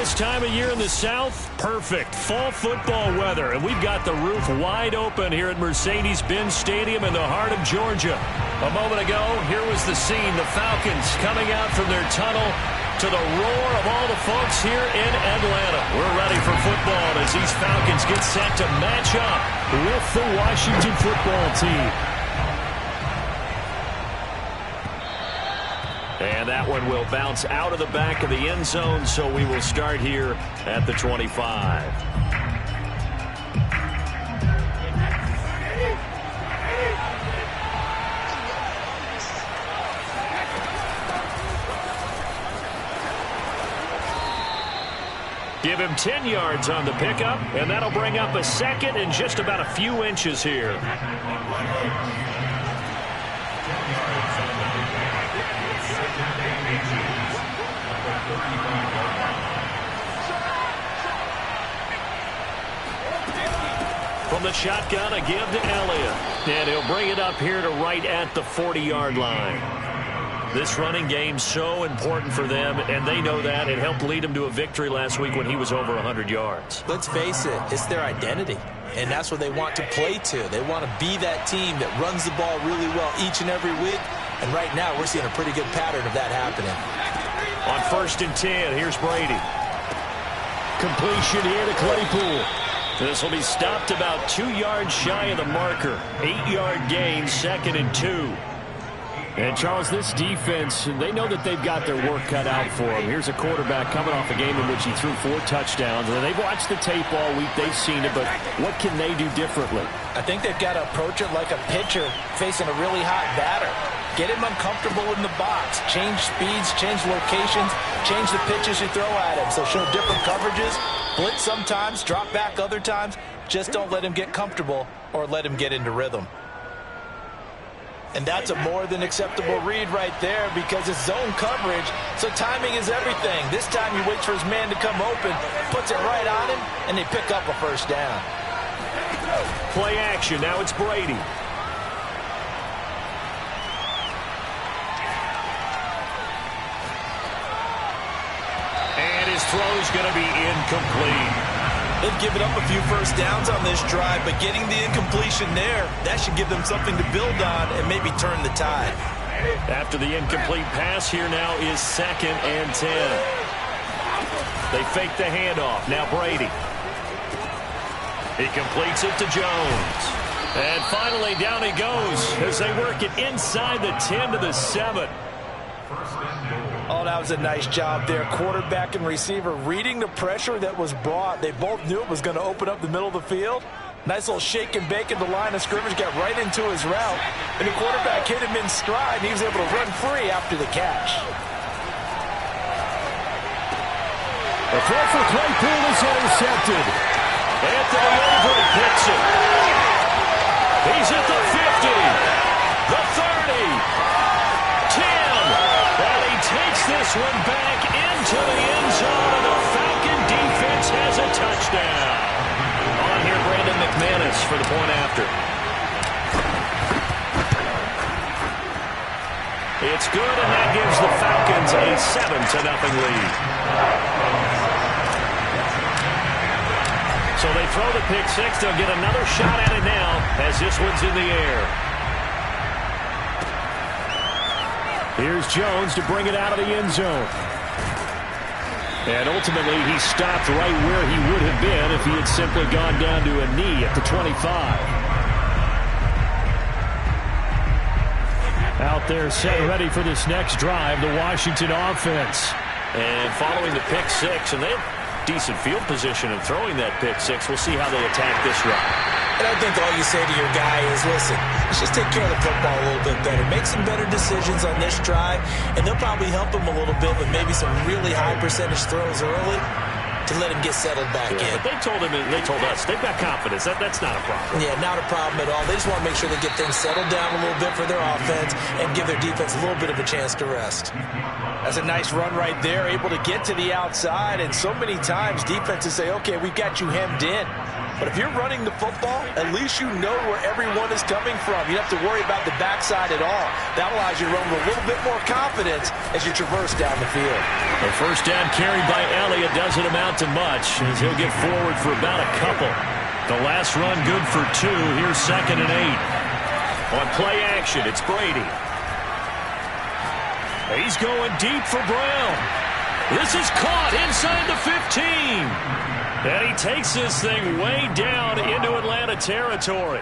This time of year in the South, perfect fall football weather. And we've got the roof wide open here at Mercedes-Benz Stadium in the heart of Georgia. A moment ago, here was the scene. The Falcons coming out from their tunnel to the roar of all the folks here in Atlanta. We're ready for football as these Falcons get set to match up with the Washington football team. And that one will bounce out of the back of the end zone, so we will start here at the 25. Give him 10 yards on the pickup, and that'll bring up a second and just about a few inches here. From the shotgun, a give to Elliott. And he'll bring it up here to right at the 40-yard line. This running game so important for them, and they know that. It helped lead them to a victory last week when he was over 100 yards. Let's face it, it's their identity, and that's what they want to play to. They want to be that team that runs the ball really well each and every week, and right now we're seeing a pretty good pattern of that happening. On 1st and 10, here's Brady. Completion here to Claypool. This will be stopped about 2 yards shy of the marker. 8-yard gain, 2nd and 2. And, Charles, this defense, they know that they've got their work cut out for them. Here's a quarterback coming off a game in which he threw 4 touchdowns. And they've watched the tape all week. They've seen it, but what can they do differently? I think they've got to approach it like a pitcher facing a really hot batter. Get him uncomfortable in the box. Change speeds, change locations, change the pitches you throw at him. So show different coverages, blitz sometimes, drop back other times. Just don't let him get comfortable or let him get into rhythm. And that's a more than acceptable read right there because it's zone coverage, so timing is everything. This time he waits for his man to come open, puts it right on him, and they pick up a first down. Play action. Now it's Brady. And his throw's going to be incomplete. They've given up a few first downs on this drive, but getting the incompletion there, that should give them something to build on and maybe turn the tide. After the incomplete pass, here now is 2nd and 10. They fake the handoff. Now Brady. He completes it to Jones. And finally, down he goes as they work it inside the 10 to the 7. Oh, that was a nice job there. Quarterback and receiver reading the pressure that was brought. They both knew it was going to open up the middle of the field. Nice little shake and bake at the line of scrimmage, got right into his route. And the quarterback hit him in stride, and he was able to run free after the catch. The throw for Claypool is intercepted. Anthony Overton picks it. He's at the 50, the 30. Takes this one back into the end zone, and the Falcon defense has a touchdown. On here, Brandon McManus for the point after. It's good, and that gives the Falcons a 7-0 lead. So they throw the pick six. They'll get another shot at it now as this one's in the air. Here's Jones to bring it out of the end zone. And ultimately, he stopped right where he would have been if he had simply gone down to a knee at the 25. Out there set ready for this next drive, the Washington offense. And following the pick six, and they have decent field position in throwing that pick six. We'll see how they attack this run. And I think all you say to your guy is, listen, let's just take care of the football a little bit better. Make some better decisions on this drive, and they'll probably help him a little bit with maybe some really high percentage throws early to let him get settled back in. But they told us, they've got confidence. That's not a problem. Yeah, not a problem at all. They just want to make sure they get things settled down a little bit for their offense and give their defense a little bit of a chance to rest. That's a nice run right there, able to get to the outside, and so many times defenses say, okay, we've got you hemmed in. But if you're running the football, at least you know where everyone is coming from. You don't have to worry about the backside at all. That allows you to run with a little bit more confidence as you traverse down the field. The first down carried by Elliott doesn't amount to much as he'll get forward for about a couple. The last run good for 2. Here's 2nd and 8. On play action, it's Brady. He's going deep for Brown. This is caught inside the 15. And he takes this thing way down into Atlanta territory.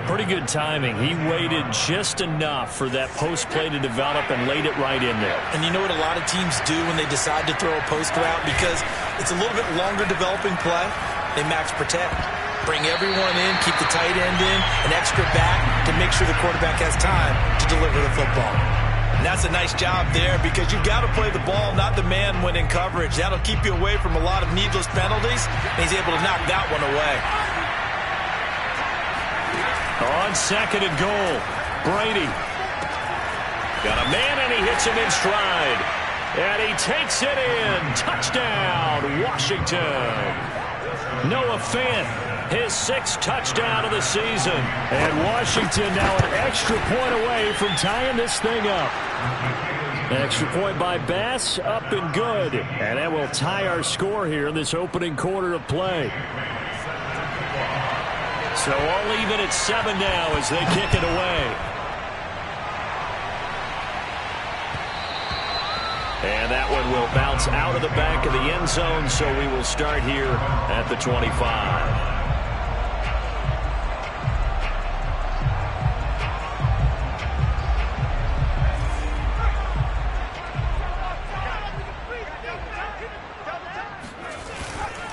Pretty good timing. He waited just enough for that post play to develop and laid it right in there. And you know what a lot of teams do when they decide to throw a post route? Because it's a little bit longer developing play, they max protect. Bring everyone in, keep the tight end in, an extra back to make sure the quarterback has time to deliver the football. And that's a nice job there because you've got to play the ball, not the man when in coverage. That'll keep you away from a lot of needless penalties, and he's able to knock that one away. On 2nd and goal, Brady. Got a man, and he hits him in stride. And he takes it in. Touchdown, Washington. Noah Fant, his 6th touchdown of the season. And Washington now an extra point away from tying this thing up. Extra point by Bass, up and good. And that will tie our score here in this opening quarter of play. So all even at 7 now as they kick it away. And that one will bounce out of the back of the end zone, so we will start here at the 25.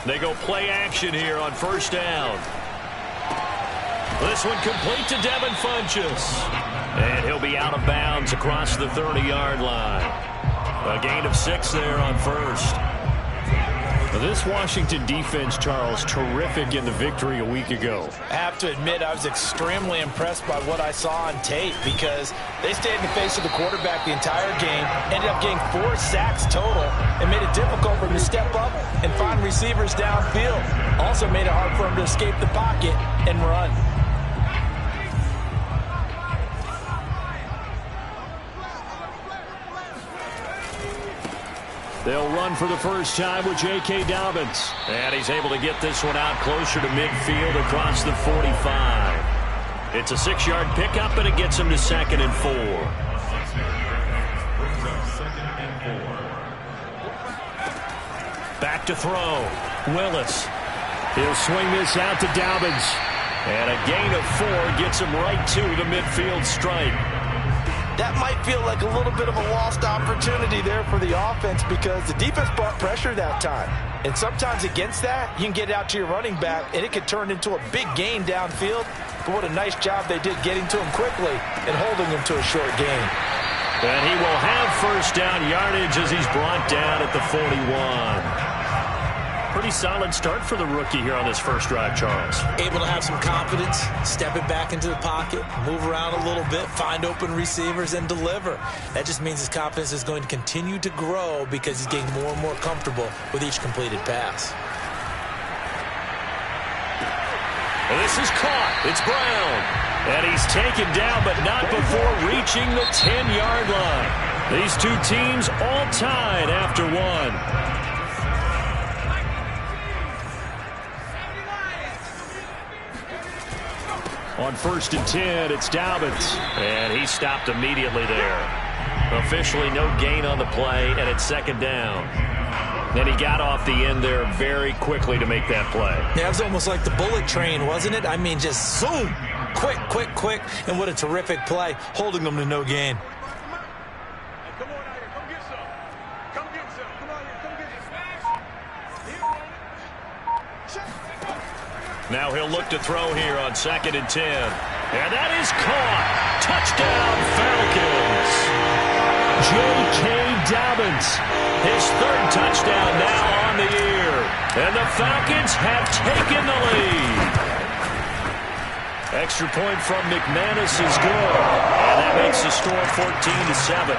They go play action here on 1st down. This one complete to Devin Funchess. And he'll be out of bounds across the 30-yard line. A gain of 6 there on 1st. This Washington defense, Charles, terrific in the victory a week ago. I have to admit, I was extremely impressed by what I saw on tape because they stayed in the face of the quarterback the entire game, ended up getting 4 sacks total, and made it difficult for him to step up and find receivers downfield. Also made it hard for him to escape the pocket and run. They'll run for the first time with J.K. Dobbins. And he's able to get this one out closer to midfield across the 45. It's a 6-yard pickup, and it gets him to 2nd and 4. Back to throw. Willis. He'll swing this out to Dobbins. And a gain of 4 gets him right to the midfield stripe. That might feel like a little bit of a lost opportunity there for the offense because the defense brought pressure that time. And sometimes against that, you can get it out to your running back, and it could turn into a big gain downfield. But what a nice job they did getting to him quickly and holding him to a short gain. And he will have first down yardage as he's brought down at the 41. Pretty solid start for the rookie here on this first drive, Charles. Able to have some confidence, step it back into the pocket, move around a little bit, find open receivers, and deliver. That just means his confidence is going to continue to grow because he's getting more and more comfortable with each completed pass. This is caught. It's Brown. And he's taken down, but not before reaching the 10-yard line. These two teams all tied after one. On 1st and 10, it's Dobbins. And he stopped immediately there. Officially no gain on the play, and it's 2nd down. And he got off the end there very quickly to make that play. Yeah, it was almost like the bullet train, wasn't it? I mean, just zoom. Quick, quick, quick. And what a terrific play, holding them to no gain. Now he'll look to throw here on 2nd and 10. And that is caught. Touchdown, Falcons. J.K. Dobbins, his 3rd touchdown now on the year. And the Falcons have taken the lead. Extra point from McManus is good. And that makes the score 14-7.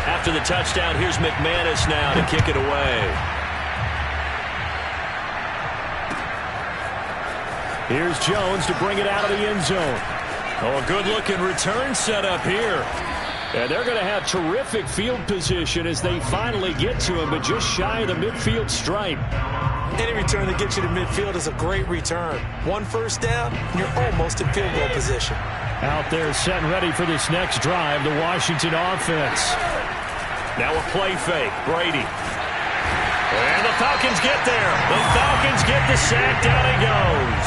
After the touchdown, here's McManus now to kick it away. Here's Jones to bring it out of the end zone. Oh, a good-looking return set up here. And they're going to have terrific field position as they finally get to him, but just shy of the midfield stripe. Any return that gets you to midfield is a great return. 1 first down, and you're almost in field goal position. Out there set and ready for this next drive, the Washington offense. Now a play fake, Brady. And the Falcons get there. The Falcons get the sack. Down he goes.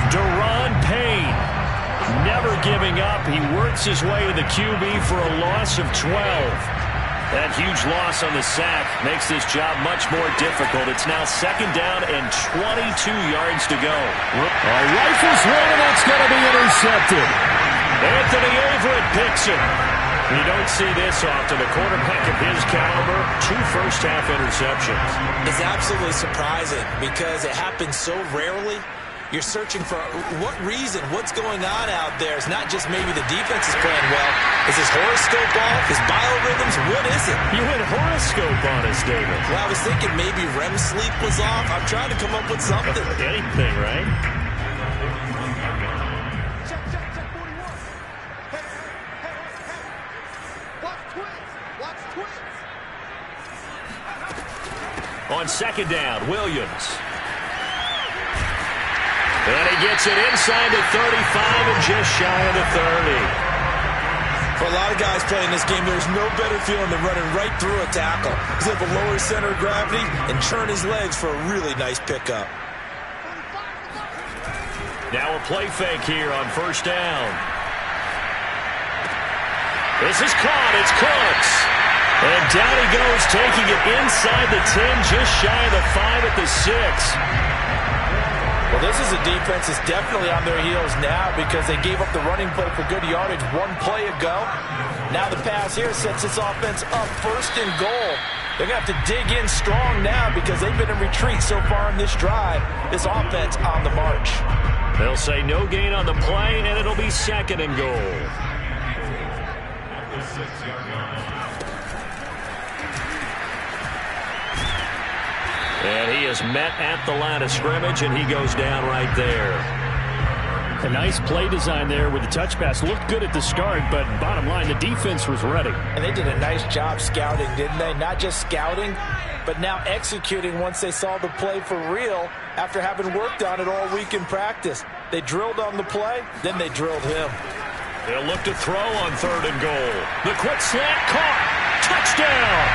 Deron Payne. Never giving up. He works his way to the QB for a loss of 12. That huge loss on the sack makes this job much more difficult. It's now 2nd down and 22 yards to go. Rifles one, and that's going to be intercepted. Anthony Averett picks it. You don't see this often. A quarterback of his caliber, 2 first-half interceptions. It's absolutely surprising because it happens so rarely. You're searching for what reason, what's going on out there. It's not just maybe the defense is playing well. Is his horoscope off? His biorhythms? What is it? You went horoscope on us, David. Well, I was thinking maybe REM sleep was off. I'm trying to come up with something. Anything, right? On 2nd down, Williams. And he gets it inside the 35 and just shy of the 30. For a lot of guys playing this game, there's no better feeling than running right through a tackle. He's able to lower his center of gravity and turn his legs for a really nice pickup. Now a play fake here on 1st down. This is caught. It's Cooks. And down he goes, taking it inside the 10, just shy of the 5 at the 6. Well, this is a defense that's definitely on their heels now because they gave up the running play for good yardage 1 play ago. Now the pass here sets this offense up 1st and goal. They're going to have to dig in strong now because they've been in retreat so far in this drive. This offense on the march. They'll say no gain on the play, and it'll be 2nd and goal. And he is met at the line of scrimmage, and he goes down right there. A nice play design there with the touch pass. Looked good at the start, but bottom line, the defense was ready. And they did a nice job scouting, didn't they? Not just scouting, but now executing once they saw the play for real after having worked on it all week in practice. They drilled on the play, then they drilled him. They'll look to throw on 3rd and goal. The quick slant caught. Touchdown!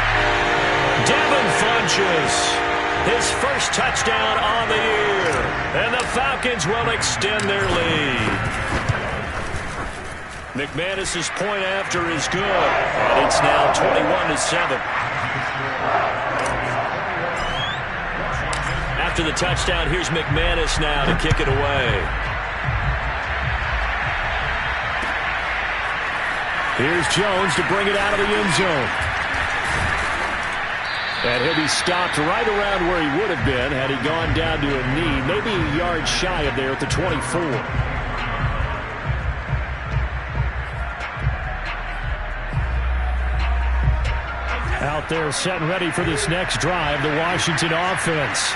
Devin Funchess. His first touchdown on the year. And the Falcons will extend their lead. McManus's point after is good. And it's now 21-7. After the touchdown, here's McManus now to kick it away. Here's Jones to bring it out of the end zone. And he'll be stopped right around where he would have been had he gone down to a knee, maybe a yard shy of there at the 24. Out there set and ready for this next drive, the Washington offense.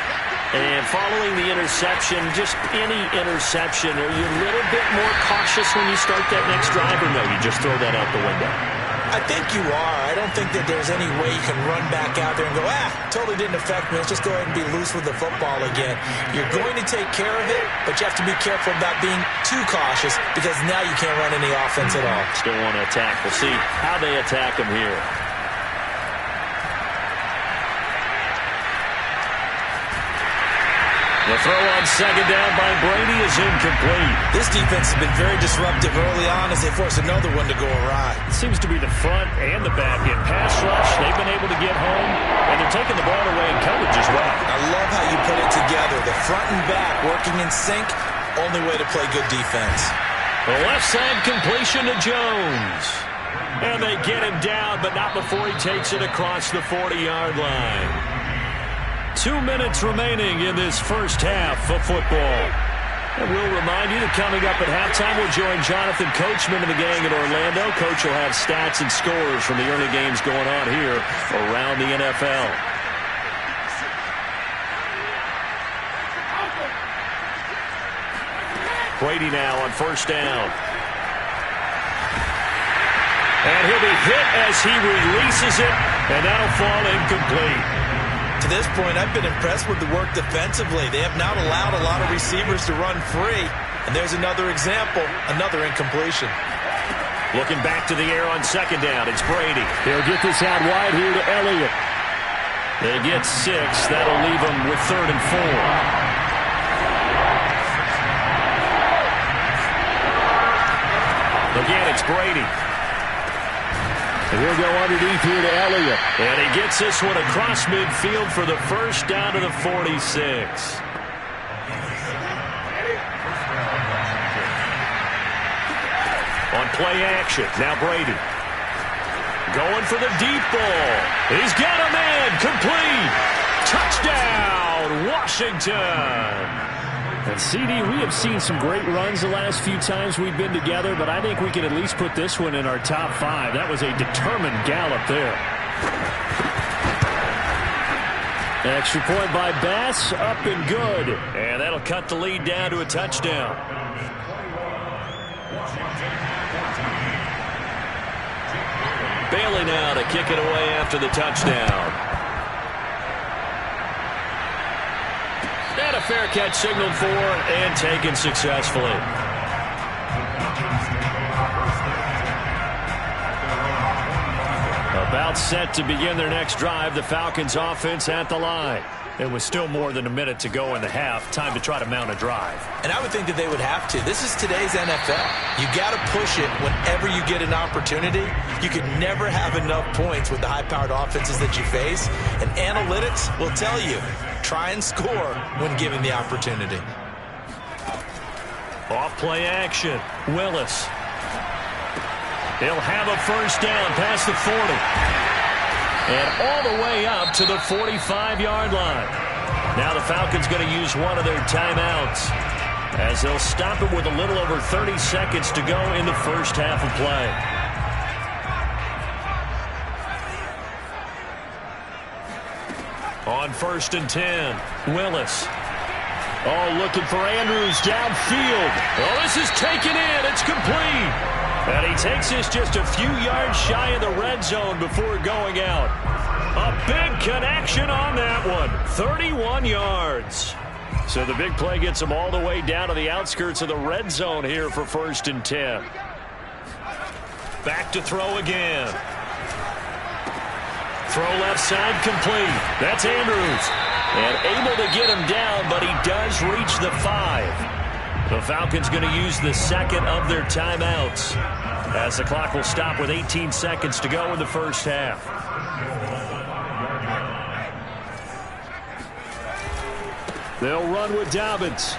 And following the interception, just any interception, are you a little bit more cautious when you start that next drive, or no, you just throw that out the window? I think you are. I don't think that there's any way you can run back out there and go, totally didn't affect me. Let's just go ahead and be loose with the football again. You're going to take care of it, but you have to be careful about being too cautious because now you can't run any offense at all. Still want to attack. We'll see how they attack him here. The throw on 2nd down by Brady is incomplete. This defense has been very disruptive early on as they force another one to go awry. It seems to be the front and the back end. Pass rush, they've been able to get home, and they're taking the ball away in coverage as well. I love how you put it together. The front and back working in sync, only way to play good defense. The left side completion to Jones. And they get him down, but not before he takes it across the 40-yard line. 2 minutes remaining in this first half of football. And we'll remind you that coming up at halftime, we'll join Jonathan Coachman and the gang in Orlando. Coach will have stats and scores from the early games going on here around the NFL. Brady now on 1st down. And he'll be hit as he releases it, and that'll fall incomplete. To this point, I've been impressed with the work defensively. They have not allowed a lot of receivers to run free. And there's another example, another incompletion. Looking back to the air on second down, it's Brady. They'll get this out wide here to Elliott. They get 6. That'll leave them with 3rd and 4. Again, it's Brady. And he'll go underneath here to Elliott. And he gets this one across midfield for the first down to the 46. On play action, now Brady. Going for the deep ball. He's got a man, complete. Touchdown, Washington. And CD, we have seen some great runs the last few times we've been together, but I think we can at least put this one in our top 5. That was a determined gallop there. Extra point by Bass, up and good. And that'll cut the lead down to a touchdown. Bailey now to kick it away after the touchdown. And a fair catch signaled for and taken successfully. About set to begin their next drive, the Falcons offense at the line. It was still more than a minute to go in the half. Time to try to mount a drive. And I would think that they would have to. This is today's NFL. You got to push it whenever you get an opportunity. You could never have enough points with the high-powered offenses that you face. And analytics will tell you, try and score when given the opportunity. Off play action. Willis. He'll have a first down past the 40. And all the way up to the 45-yard line. Now the Falcons going to use one of their timeouts as they'll stop it with a little over 30 seconds to go in the first half of play. On 1st and 10, Willis. Oh, looking for Andrews downfield. Oh, this is taken in. It's complete. And he takes this just a few yards shy of the red zone before going out. A big connection on that one. 31 yards. So the big play gets him all the way down to the outskirts of the red zone here for 1st and 10. Back to throw again. Throw left side complete. That's Andrews. And able to get him down, but he does reach the 5. The Falcons going to use the second of their timeouts as the clock will stop with 18 seconds to go in the first half. They'll run with Dobbins.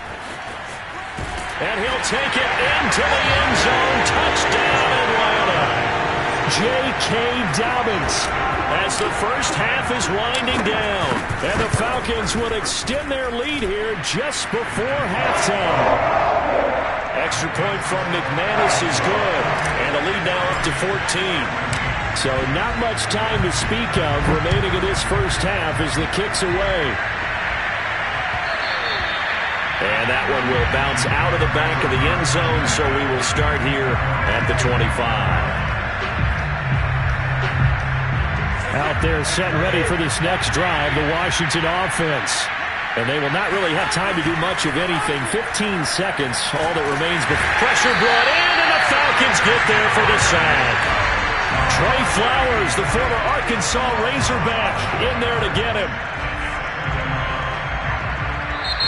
And he'll take it into the end zone. Touchdown, Atlanta. J.K. Dobbins as the first half is winding down. And the Falcons will extend their lead here just before halftime. Extra point from McManus is good. And the lead now up to 14. So not much time to speak of remaining in this first half as the kick's away. And that one will bounce out of the back of the end zone, so we will start here at the 25. Out there set and ready for this next drive, the Washington offense. And they will not really have time to do much of anything. 15 seconds, all that remains. But pressure brought in, and the Falcons get there for the sack. Trey Flowers, the former Arkansas Razorback, in there to get him.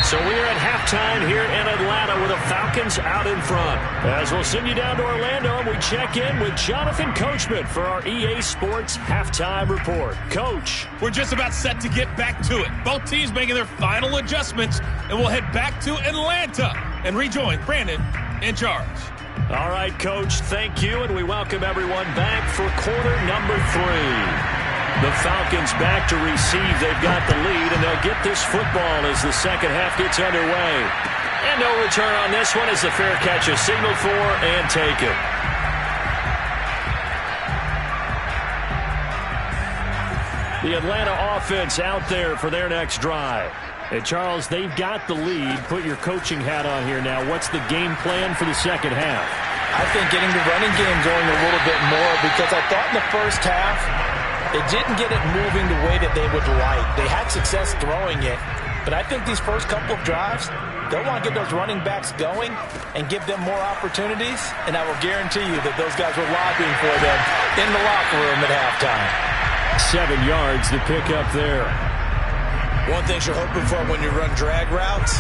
So we are at halftime here in Atlanta with the Falcons out in front. As we'll send you down to Orlando, and we check in with Jonathan Coachman for our EA Sports Halftime Report. Coach. We're just about set to get back to it. Both teams making their final adjustments, and we'll head back to Atlanta and rejoin Brandon in charge. All right, Coach, thank you, and we welcome everyone back for quarter number 3. The Falcons back to receive. They've got the lead, and they'll get this football as the second half gets underway. And no return on this one as the fair catch is signaled for and taken. The Atlanta offense out there for their next drive. Hey, Charles, they've got the lead. Put your coaching hat on here now. What's the game plan for the second half? I think getting the running game going a little bit more, because I thought in the first half they didn't get it moving the way that they would like. They had success throwing it, but I think these first couple of drives, they'll want to get those running backs going and give them more opportunities, and I will guarantee you that those guys were lobbying for them in the locker room at halftime. 7 yards to pick up there. One thing you're hoping for when you run drag routes,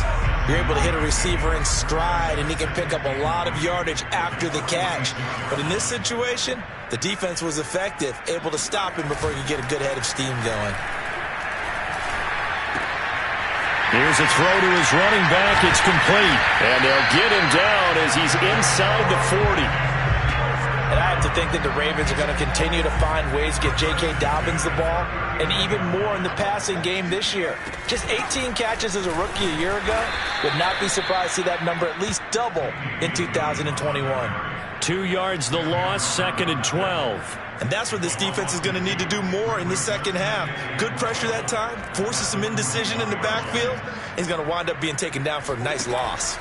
you're able to hit a receiver in stride, and he can pick up a lot of yardage after the catch. But in this situation, the defense was effective, able to stop him before he could get a good head of steam going. Here's a throw to his running back. It's complete. And they'll get him down as he's inside the 40. And I have to think that the Ravens are going to continue to find ways to get J.K. Dobbins the ball, and even more in the passing game this year. Just 18 catches as a rookie a year ago. Would not be surprised to see that number at least double in 2021. 2 yards the loss, 2nd and 12. And that's what this defense is going to need to do more in the second half. Good pressure that time, forces some indecision in the backfield. He's going to wind up being taken down for a nice loss.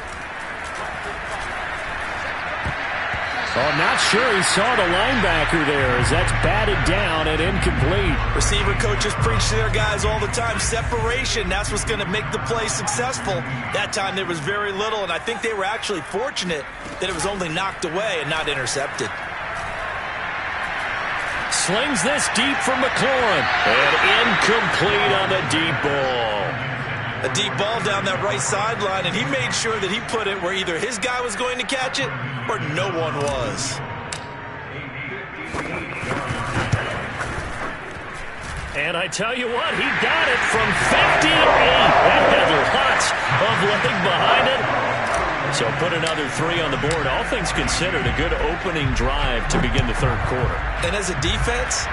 Oh, not sure he saw the linebacker there as that's batted down and incomplete. Receiver coaches preach to their guys all the time. Separation, that's what's going to make the play successful. That time there was very little, and I think they were actually fortunate that it was only knocked away and not intercepted. Slings this deep from McLaurin. And incomplete on the deep ball. A deep ball down that right sideline, and he made sure that he put it where either his guy was going to catch it or no one was. And I tell you what, he got it from 58. That had lots of leg behind it. So put another 3 on the board. All things considered, a good opening drive to begin the third quarter. And as a defense,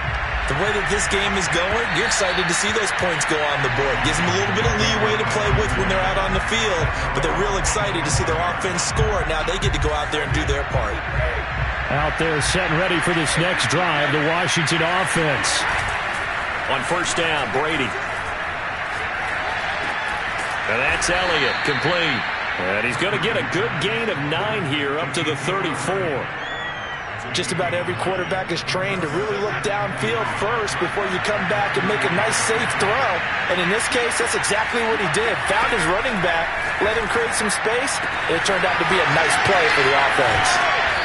the way that this game is going, you're excited to see those points go on the board. Gives them a little bit of leeway to play with when they're out on the field, but they're real excited to see their offense score. Now they get to go out there and do their part. Out there set and ready for this next drive, the Washington offense. On first down, Brady. And that's Elliott, complete. And he's going to get a good gain of 9 here up to the 34. Just about every quarterback is trained to really look downfield first before you come back and make a nice, safe throw. And in this case, that's exactly what he did. Found his running back, let him create some space, and it turned out to be a nice play for the offense.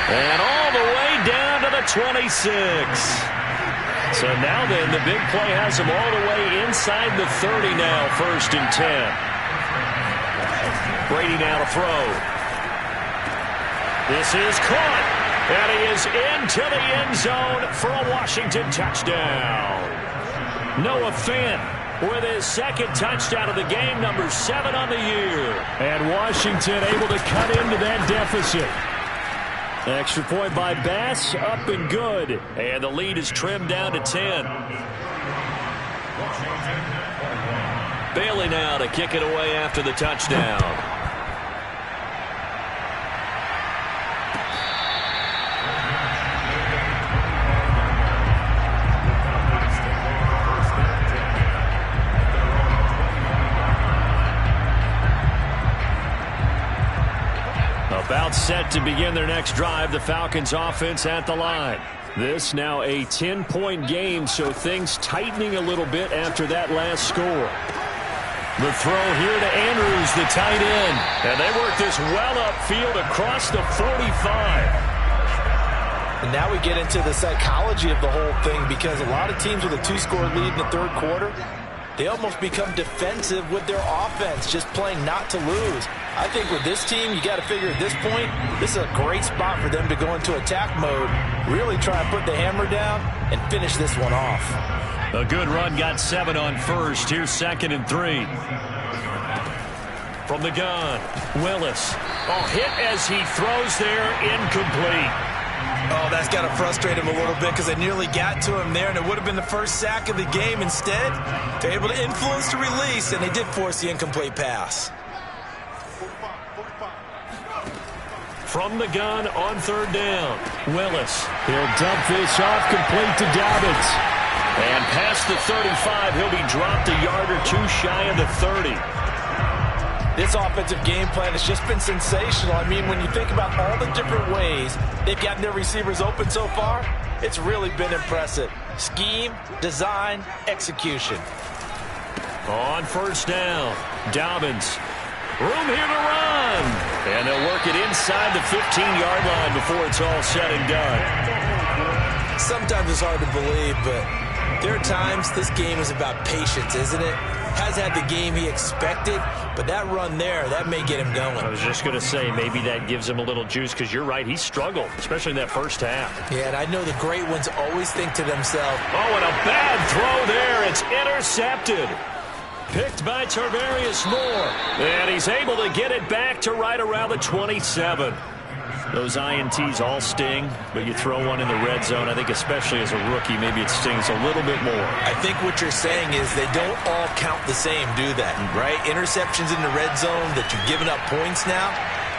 And all the way down to the 26. So now then, the big play has him all the way inside the 30 now, 1st and 10. Brady now to throw. This is caught. And he is into the end zone for a Washington touchdown. Noah Fant with his 2nd touchdown of the game, number 7 on the year. And Washington able to cut into that deficit. Extra point by Bass, up and good. And the lead is trimmed down to 10. Bailey now to kick it away after the touchdown. About set to begin their next drive, the Falcons offense at the line. This now a 10-point game, so things tightening a little bit after that last score. The throw here to Andrews, the tight end. And they work this well upfield across the 45. And now we get into the psychology of the whole thing, because a lot of teams with a 2-score lead in the third quarter, they almost become defensive with their offense, just playing not to lose. I think with this team, you got to figure at this point, this is a great spot for them to go into attack mode, really try and put the hammer down and finish this one off. A good run, got 7 on first. Here's 2nd and 3. From the gun, Willis. Oh, hit as he throws there, incomplete. Oh, that's got to frustrate him a little bit, because they nearly got to him there, and it would have been the first sack of the game. Instead, they're able to influence the release, and they did force the incomplete pass. From the gun on 3rd down, Willis. He'll dump this off, complete to Dobbins. And past the 35, he'll be dropped a yard or 2 shy of the 30. This offensive game plan has just been sensational. I mean, when you think about all the different ways they've gotten their receivers open so far, it's really been impressive. Scheme, design, execution. On first down, Dobbins. Room here to run. And they'll work it inside the 15-yard line before it's all said and done. Sometimes it's hard to believe, but there are times this game is about patience, isn't it? Has had the game he expected, but that run there, that may get him going. I was just going to say, maybe that gives him a little juice, because you're right, he struggled, especially in that first half. Yeah, and I know the great ones always think to themselves, oh, and a bad throw there. It's intercepted. Picked by Tarvarius Moore. And he's able to get it back to right around the 27. Those INTs all sting, but you throw one in the red zone, I think especially as a rookie, maybe it stings a little bit more. I think what you're saying is they don't all count the same, do that, right? Interceptions in the red zone that you've given up points now,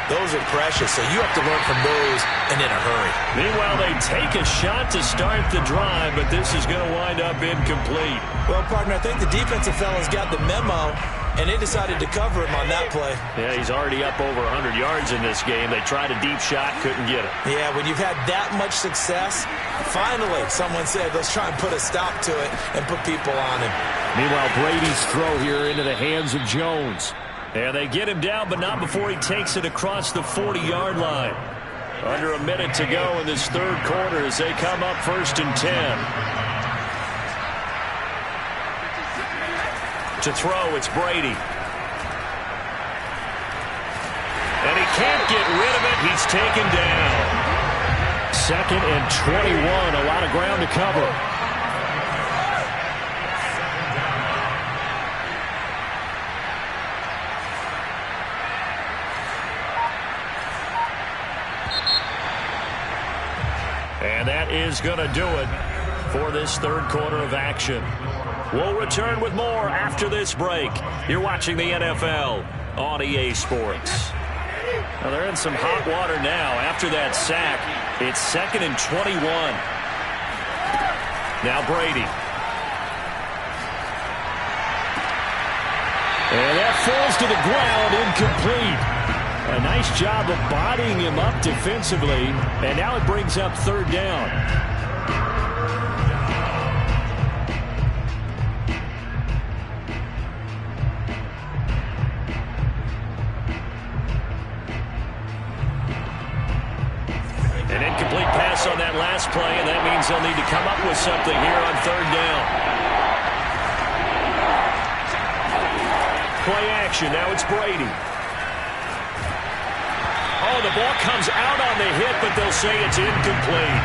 those are precious, so you have to learn from those and in a hurry. Meanwhile, they take a shot to start the drive, but this is going to wind up incomplete. Well, partner, I think the defensive fellas got the memo, and they decided to cover him on that play. Yeah, he's already up over 100 yards in this game. They tried a deep shot, couldn't get it. Yeah, when you've had that much success, finally someone said, let's try and put a stop to it and put people on him. Meanwhile, Brady's throw here into the hands of Jones. And they get him down, but not before he takes it across the 40-yard line. Under a minute to go in this third quarter as they come up 1st and 10. To throw, it's Brady. And he can't get rid of it. He's taken down. 2nd and 21. A lot of ground to cover. And that is going to do it for this third quarter of action. We'll return with more after this break. You're watching the NFL on EA Sports. Well, they're in some hot water now after that sack. It's 2nd and 21. Now Brady. And that falls to the ground, incomplete. A nice job of bodying him up defensively, and now it brings up 3rd down. An incomplete pass on that last play, and that means they'll need to come up with something here on 3rd down. Play action, now it's Brady. Oh, the ball comes out on the hit, but they'll say it's incomplete.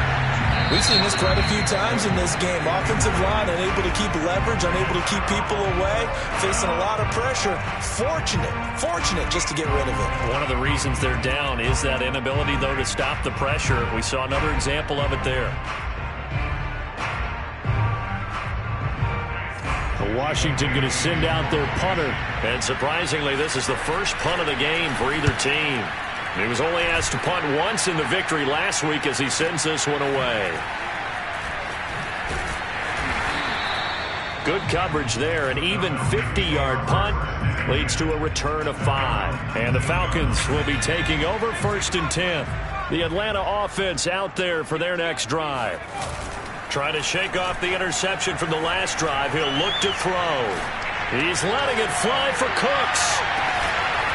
We've seen this quite a few times in this game. Offensive line unable to keep leverage, unable to keep people away, facing a lot of pressure. Fortunate just to get rid of it. One of the reasons they're down is that inability, though, to stop the pressure. We saw another example of it there. Washington going to send out their punter. And surprisingly, this is the first punt of the game for either team. He was only asked to punt once in the victory last week as he sends this one away. Good coverage there. An even 50-yard punt leads to a return of 5. And the Falcons will be taking over 1st and 10. The Atlanta offense out there for their next drive. Trying to shake off the interception from the last drive. He'll look to throw. He's letting it fly for Cooks.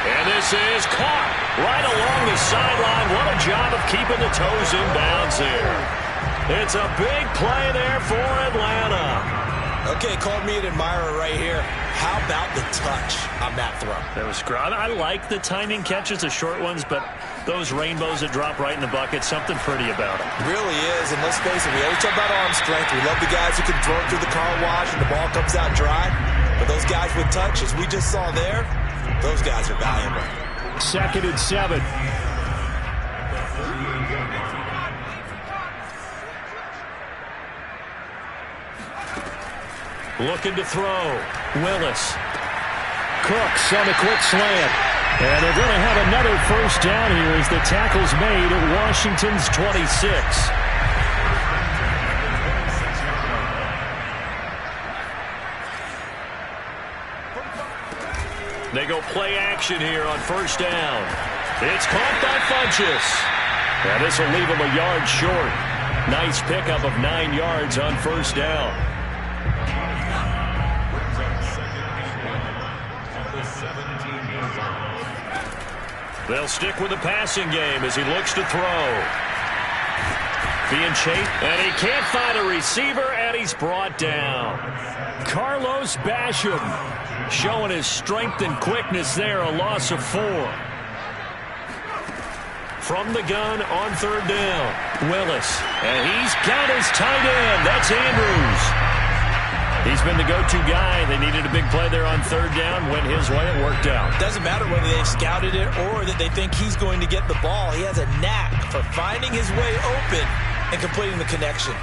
And this is caught right along the sideline. What a job of keeping the toes in bounds here. It's a big play there for Atlanta. Okay, called me an admirer right here. How about the touch on that throw? That was great. I like the timing catches, the short ones, but those rainbows that drop right in the bucket, something pretty about them. It really is, and let's face it, we always talk about arm strength. We love the guys who can throw it through the car wash and the ball comes out dry. But those guys with touch, as we just saw there, those guys are valuable. 2nd and 7. Looking to throw. Willis. Cooks on a quick slant. And they're going to have another 1st down here as the tackle's made at Washington's 26. They go play action here on first down. It's caught by Funchess. And this will leave him a yard short. Nice pickup of 9 yards on first down. They'll stick with the passing game as he looks to throw. Being chased, and he can't find a receiver, and he's brought down. Carlos Basham showing his strength and quickness there, a loss of 4. From the gun on third down, Willis. And he's got his tight end. That's Andrews. He's been the go-to guy. They needed a big play there on third down. Went his way. It worked out. Doesn't matter whether they've scouted it or that they think he's going to get the ball. He has a knack for finding his way open and completing the connection.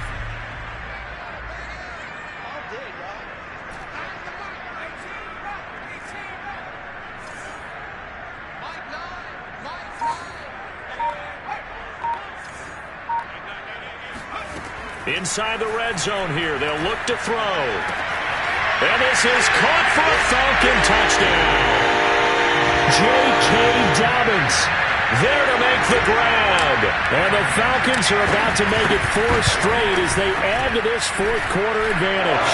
Inside the red zone here. They'll look to throw. And this is caught for a Falcon touchdown. J.K. Dobbins there to make the grab. And the Falcons are about to make it 4 straight as they add to this fourth quarter advantage.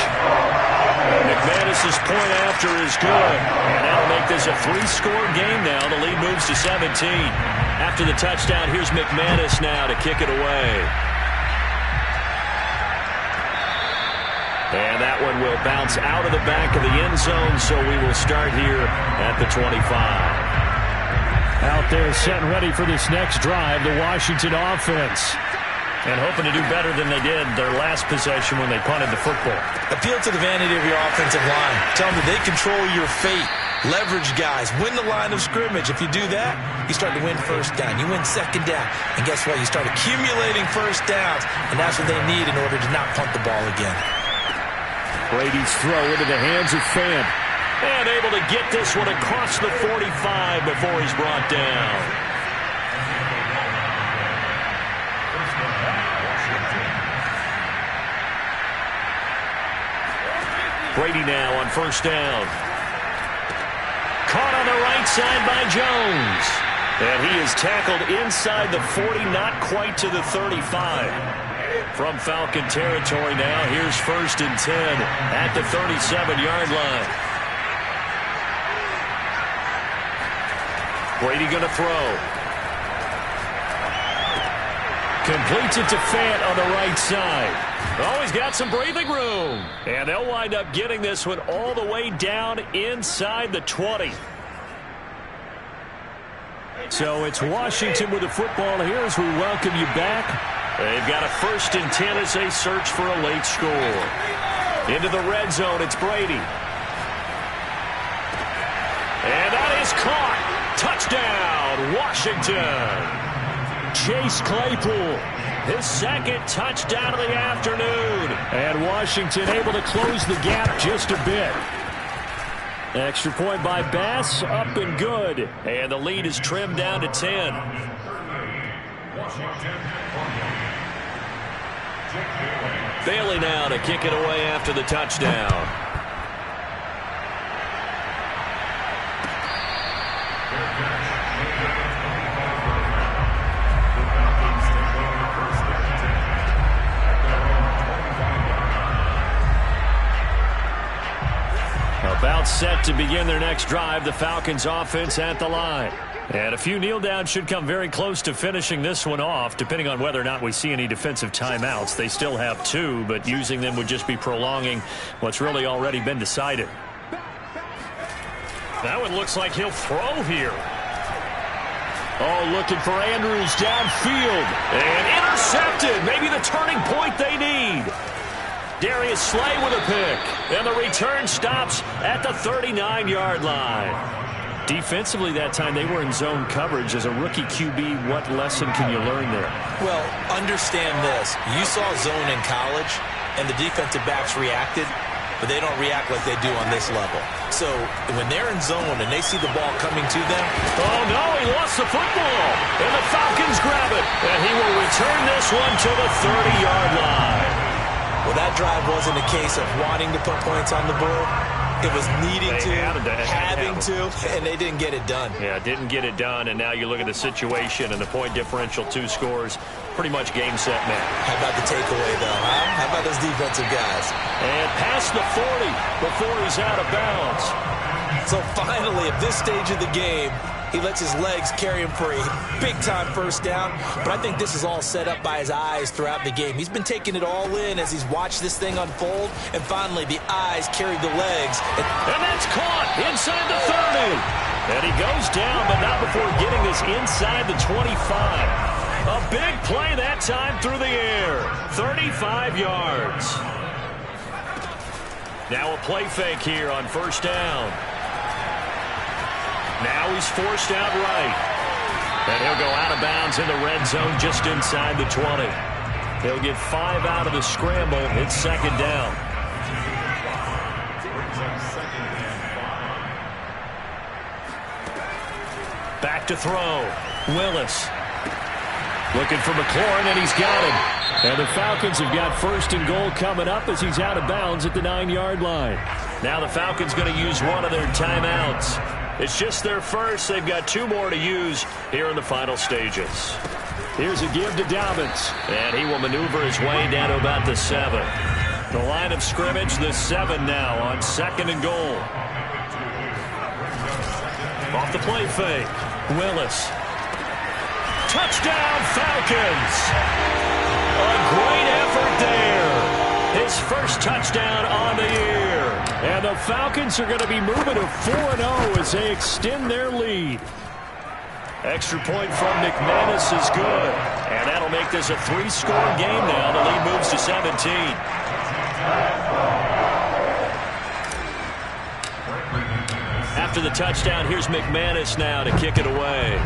McManus's point after is good. And that'll make this a 3-score game now. The lead moves to 17. After the touchdown, here's McManus now to kick it away. And that one will bounce out of the back of the end zone, so we will start here at the 25. Out there set and ready for this next drive, the Washington offense. And hoping to do better than they did their last possession when they punted the football. Appeal to the vanity of your offensive line. Tell them that they control your fate. Leverage guys. Win the line of scrimmage. If you do that, you start to win first down. You win second down. And guess what? You start accumulating first downs. And that's what they need in order to not punt the ball again. Brady's throw into the hands of Fant. And able to get this one across the 45 before he's brought down. Brady now on first down. Caught on the right side by Jones. And he is tackled inside the 40, not quite to the 35. From Falcon territory now, here's 1st and 10 at the 37-yard line. Brady going to throw. Completes it to Fant on the right side. Oh, he's got some breathing room. And they'll wind up getting this one all the way down inside the 20. So it's Washington with the football here as we welcome you back. They've got a 1st and 10 as they search for a late score. Into the red zone, it's Brady. And that is caught. Touchdown, Washington. Chase Claypool, his 2nd touchdown of the afternoon. And Washington able to close the gap just a bit. Extra point by Bass, up and good. And the lead is trimmed down to 10. Bailey now to kick it away after the touchdown. About set to begin their next drive, the Falcons offense at the line. And a few kneel downs should come very close to finishing this one off, depending on whether or not we see any defensive timeouts. They still have 2, but using them would just be prolonging what's really already been decided. That one looks like he'll throw here. Oh, looking for Andrews downfield. And intercepted. Maybe the turning point they need. Darius Slay with a pick. And the return stops at the 39-yard line. Defensively that time, they were in zone coverage. As a rookie QB, what lesson can you learn there? Well, understand this. You saw zone in college, and the defensive backs reacted, but they don't react like they do on this level. So when they're in zone and they see the ball coming to them. Oh, no, he lost the football. And the Falcons grab it. And he will return this one to the 30-yard line. Well, that drive wasn't a case of wanting to put points on the board. It was needing to, having to, and they didn't get it done. Yeah, didn't get it done, and now you look at the situation and the point differential, 2 scores, pretty much game, set, match. How about the takeaway, though, huh? How about those defensive guys? And past the 40 before he's out of bounds. So finally, at this stage of the game, he lets his legs carry him for a big-time first down. But I think this is all set up by his eyes throughout the game. He's been taking it all in as he's watched this thing unfold. And finally, the eyes carried the legs. And that's caught inside the 30. And he goes down, but not before getting this inside the 25. A big play that time through the air. 35 yards. Now a play fake here on first down. Now he's forced out right. And he'll go out of bounds in the red zone just inside the 20. He'll get 5 out of the scramble. It's second down. Back to throw. Willis. Looking for McLaurin, and he's got him. And the Falcons have got first and goal coming up as he's out of bounds at the 9-yard line. Now the Falcons going to use one of their timeouts. It's just their first. They've got 2 more to use here in the final stages. Here's a give to Dobbins. And he will maneuver his way down to about the 7. The line of scrimmage, the 7 now on second and goal. Off the play fake. Willis. Touchdown, Falcons! A great effort there. His first touchdown on the year. And the Falcons are going to be moving to 4-0 as they extend their lead. Extra point from McManus is good. And that'll make this a 3-score game now. The lead moves to 17. After the touchdown, here's McManus now to kick it away.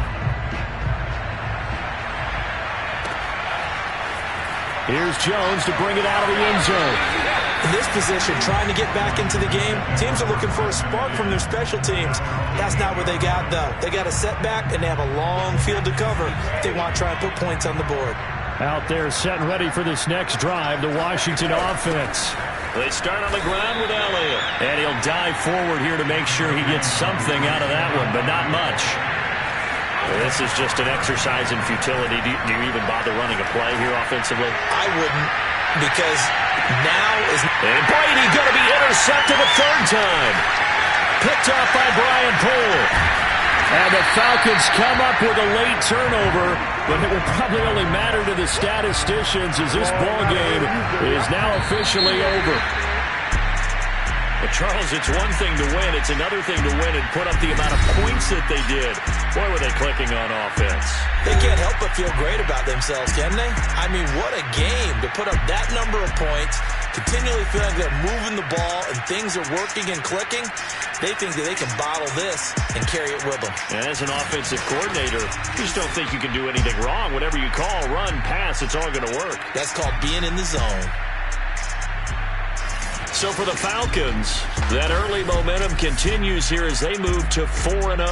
Here's Jones to bring it out of the end zone. In this position, trying to get back into the game, teams are looking for a spark from their special teams. That's not what they got, though. They got a setback, and they have a long field to cover if they want to try and put points on the board. Out there set and ready for this next drive, the Washington offense. They start on the ground with Elliott. And he'll dive forward here to make sure he gets something out of that one, but not much. This is just an exercise in futility. Do you even bother running a play here offensively? I wouldn't, because now is... And Brady going to be intercepted a 3rd time. Picked off by Brian Poole. And the Falcons come up with a late turnover, but it will probably only matter to the statisticians as this ball game is now officially over. But Charles, it's one thing to win. It's another thing to win and put up the amount of points that they did. Boy, were they clicking on offense. They can't help but feel great about themselves, can they? I mean, what a game to put up that number of points, continually feel like they're moving the ball and things are working and clicking. They think that they can bottle this and carry it with them. And as an offensive coordinator, you just don't think you can do anything wrong. Whatever you call, run, pass, it's all going to work. That's called being in the zone. So for the Falcons, that early momentum continues here as they move to 4-0.